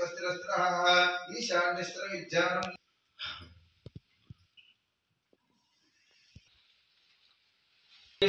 स्वस्तिरस्त्रः ईशान्यस्त्रविज्ञानम्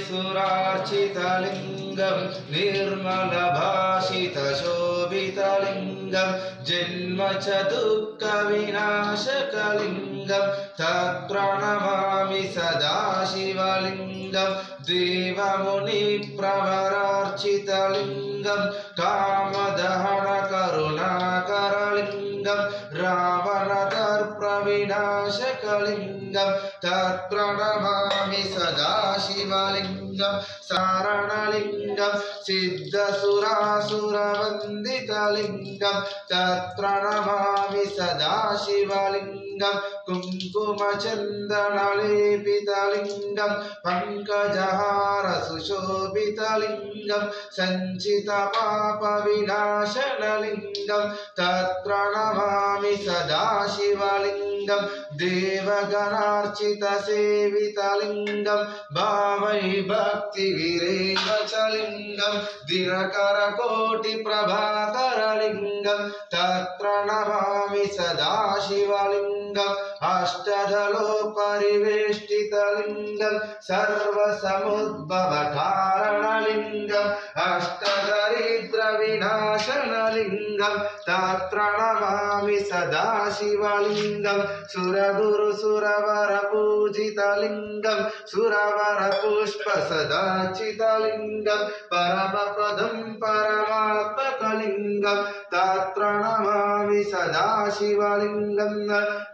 सुरार्चितलिङ्गं निर्मलभाषितशोभितलिङ्गं जन्म च दुःखविनाशकलिङ्गं तत्प्रणमामि सदा शिवलिङ्गं देवमुनिप्रवरार्चितलिङ्गं कामदहनकरुणाकरलिङ्गं रावणदर्पविनाशकलिङ्गं तत्प्रणमामि सदा शिवलिङ्गं सारणलिङ्गं सिद्धसुरासुरवन्दितलिङ्गं तत्प्रणमामि सदा शिवलिङ्गं कुङ्कुमचन्दनलेपितलिङ्गं पङ्कजहारसुशोभितलिङ्गं सञ्चितपापविनाशनलिङ्गं तत्प्रणमामि सदा शिवलिङ्गं देवगणार्चितसेवितलिङ्गं भावै भक्तिविरेकचलिङ्गं दिनकरकोटिप्रभाकरलिङ्गं तत्प्रणमामि सदा शिवलिङ्गम् अष्टदलोपरिवेष्टितलिङ्गं सर्वसमुद्भवकारणलिङ्गम् अष्टदरिद्रविनाशनलिङ्गं तत्प्रणमामि सदा शिवलिङ्गं सुरगुरुसुरवरपूजितलिङ्गं सुरवरपुष्पसदाचितलिङ्गं परमपदं परमात्मकलिङ्गं तत्प्रणमामि सदा शिवलिङ्गं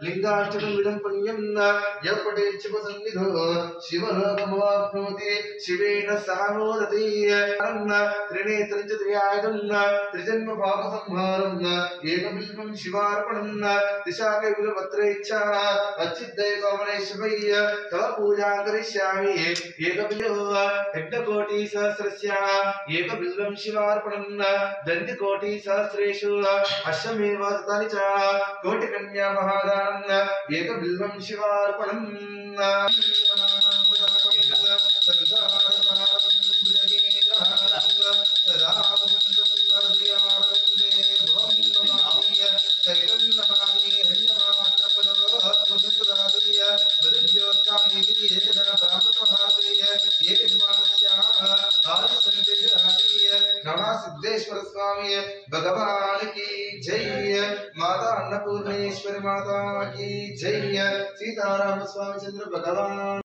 लिङ्गाष्टकं विदं पुण्यं यपठे शिवसन्निधौ शिवलोकमवाप्नोति शिवेन सह मोदति त्रिनेत्रं च त्रियायुधं त्रिजन्मपापसंहारं एकबिल्वं शिवार्पणं दिशाकैविलपत्रैच्छा अच्छिद्दैवमनेश्वरय्य तव पूजां करिष्यामि एकबिल्वं यज्ञकोटिसहस्रस्य एकबिल्वं शिवार्पणं दण्डकोटिसहस्रेषु अश्वमेव तानि च कोटिकन्या महादानं एकबिल्वं शिवार्पणं सिद्धेश्वर स्वामी भगवान की जय। माता अन्नपूर्णेश्वरी माता की जय। सीताराम स्वामी चंद्र भगवान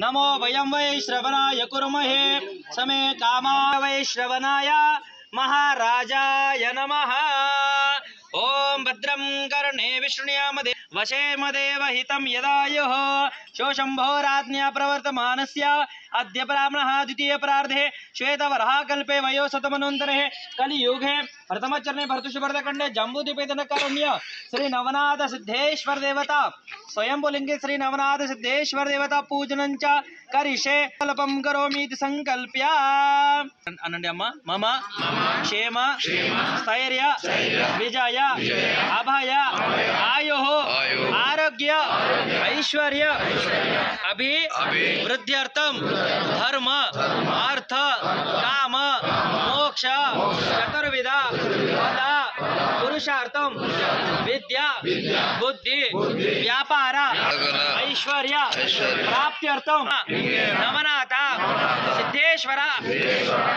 नमो वयं वै श्रवणाय कुर्महे समे कामा वै श्रवणाय महाराजाय नमः। ओम भद्रं कर्णे विष्णुयाम वशेम देवहितं यदायुः शोशंभो राज्ञा प्रवर्तमानस्य अद्य ब्राह्मणः द्वितीय प्रार्धे श्वेतवराह कल्पे वयो शतमनोन्तरे कलियुगे प्रथमचरणे भरतुषवर्धखंडे जम्बूद्वीपे कारुण्य श्री नवनाथ सिद्धेश्वर देवता स्वयंभुलिंगे श्री नवनाथ सिद्धेश्वर देवता पूजनं च करिष्ये कल्पं करोमि संकल्प्य अनन्य मम क्षेम स्थैर्य विजय अभय आयुः आरोग्य ऐश्वर्य अभिवृद्ध्यर्थं धर्म अर्थ काम मोक्ष चतुर्विध फल पुरुषार्थं विद्या बुद्धि व्यापार ऐश्वर्य प्राप्त्यर्थं नवनाथ सिद्धेश्वर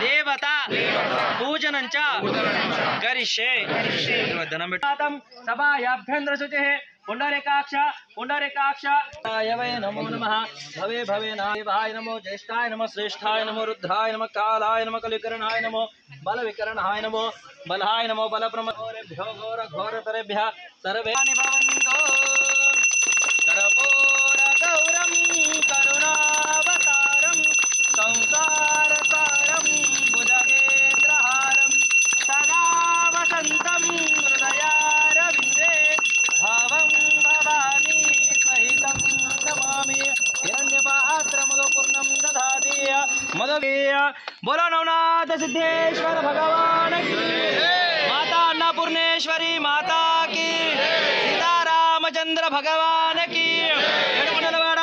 देवता पूजनं च करिष्ये। सभायाभ्यन्तरे शुचिः पुंडरीकाक्ष वै नमो नमः। भवे भवे नाय नमो ज्येष्ठाय नमो श्रेष्ठाय नमो रुद्राय नमो कालाय नमो कलिकरणाय नमो बलविकरणाय नमो बलहाय नमो बलप्रमोरेभ्यो घोर घोरतरेभ्यः सर्वेनि भवन्तु। कर्पूर गौरं करुणावतारं संसारसारं भुजगेन्द्रहारं सदा वसन्तं हृदयारविन्दे भावं भवानी सहितं नमामि। हिरण्यपात्रमधुपूर्णं दधाति मदवीय। बोलो नवनाथ सिद्धेश्वर भगवान की, माता अन्नपूर्णेश्वरी माता की, सीताराम రామచంద్ర భగవానికి ఏడుకొండలవాడ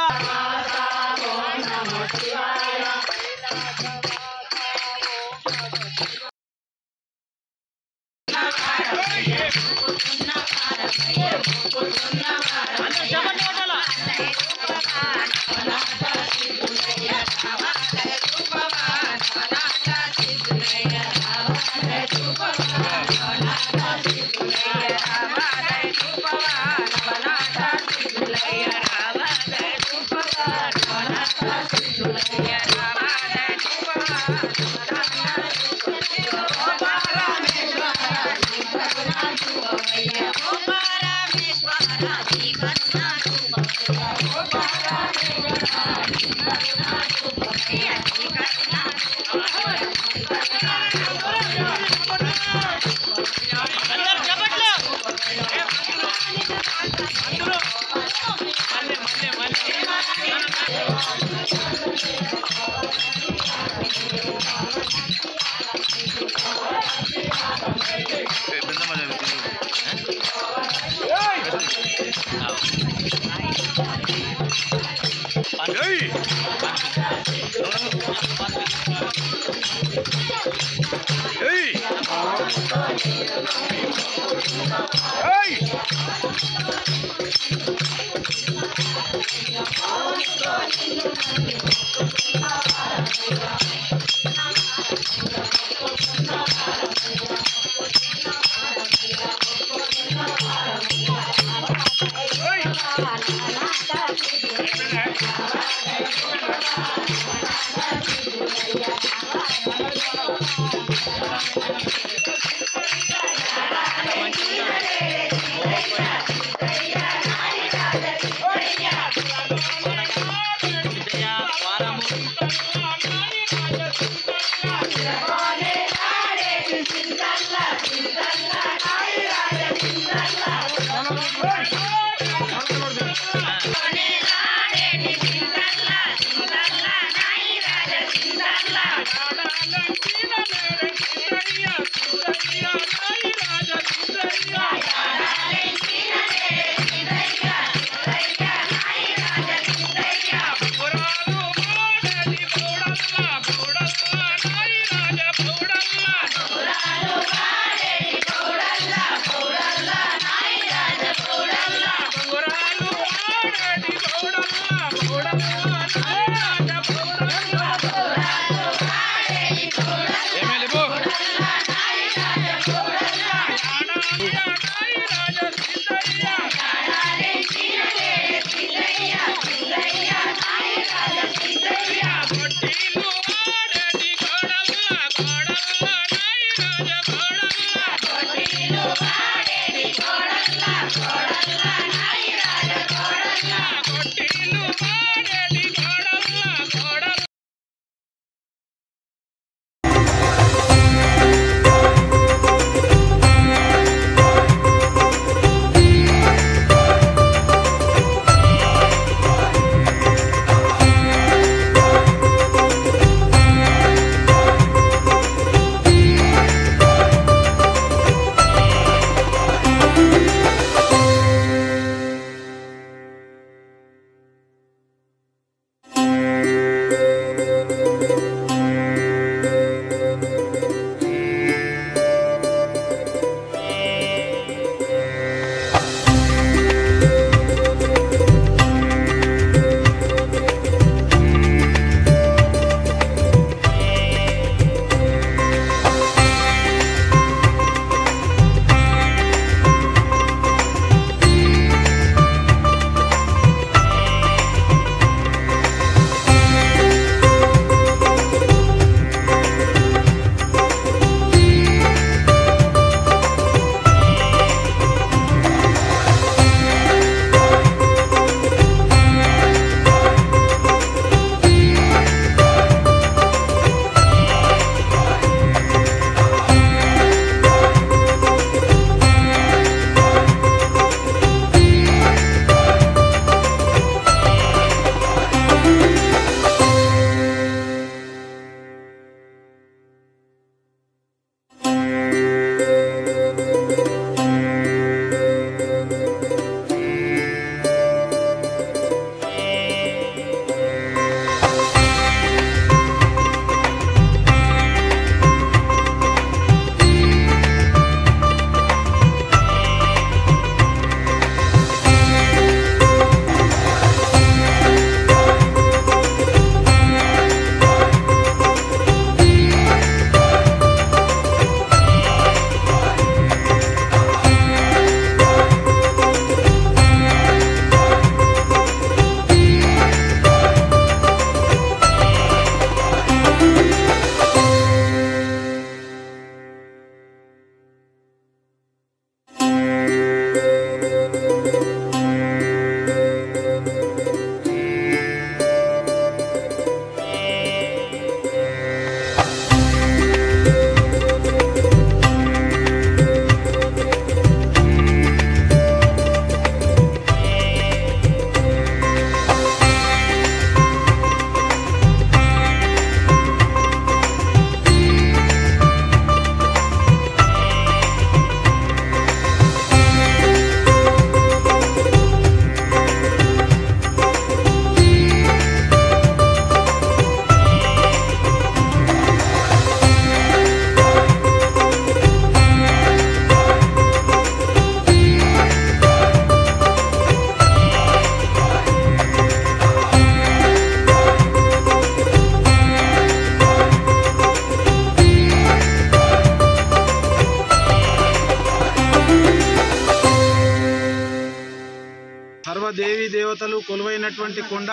సర్వదేవీ దేవతలు కొలువైనటువంటి కొండ,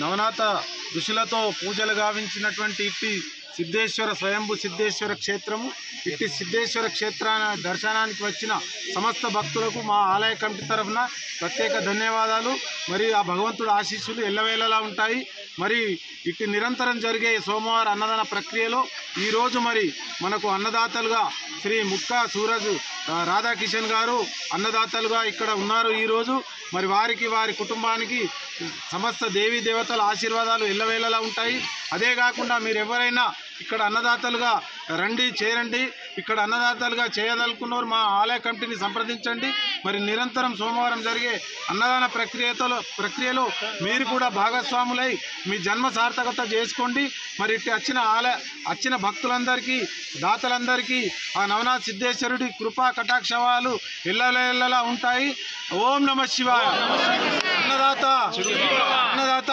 నవనాథ ఋషులతో పూజలు గావించినటువంటి ఇట్టి సిద్ధేశ్వర స్వయంభూ సిద్ధేశ్వర క్షేత్రము. ఇట్టి సిద్ధేశ్వర దర్శనానికి వచ్చిన సమస్త భక్తులకు మా ఆలయ కమిటీ తరఫున ప్రత్యేక ధన్యవాదాలు. మరి ఆ భగవంతుడు ఆశీస్సులు ఎల్లవేళలా ఉంటాయి. మరి ఇట్టి నిరంతరం జరిగే సోమవారం అన్నదాన ప్రక్రియలో ఈరోజు మరి మనకు అన్నదాతలుగా శ్రీ ముక్కా సూరజ్ రాధాకిషన్ గారు అన్నదాతలుగా ఇక్కడ ఉన్నారు ఈరోజు. మరి వారికి, వారి కుటుంబానికి సమస్త దేవీ దేవతల ఆశీర్వాదాలు ఎల్లవేళలా ఉంటాయి. అదే కాకుండా మీరు ఎవరైనా ఇక్కడ అన్నదాతలుగా రండి, చేరండి. ఇక్కడ అన్నదాతలుగా చేయదలుకున్నవారు మా ఆలయ కమిటీని సంప్రదించండి. మరి నిరంతరం సోమవారం జరిగే అన్నదాన ప్రక్రియలో మీరు కూడా భాగస్వాములై మీ జన్మ సార్థకత చేసుకోండి. మరి ఇట్టి వచ్చిన భక్తులందరికీ, దాతలందరికీ ఆ నవనాథ సిద్ధేశ్వరుడి కృపా కటాక్షవాలు ఎల్లవేళలా ఉంటాయి. ఓం నమ శివాయ. అన్నదాత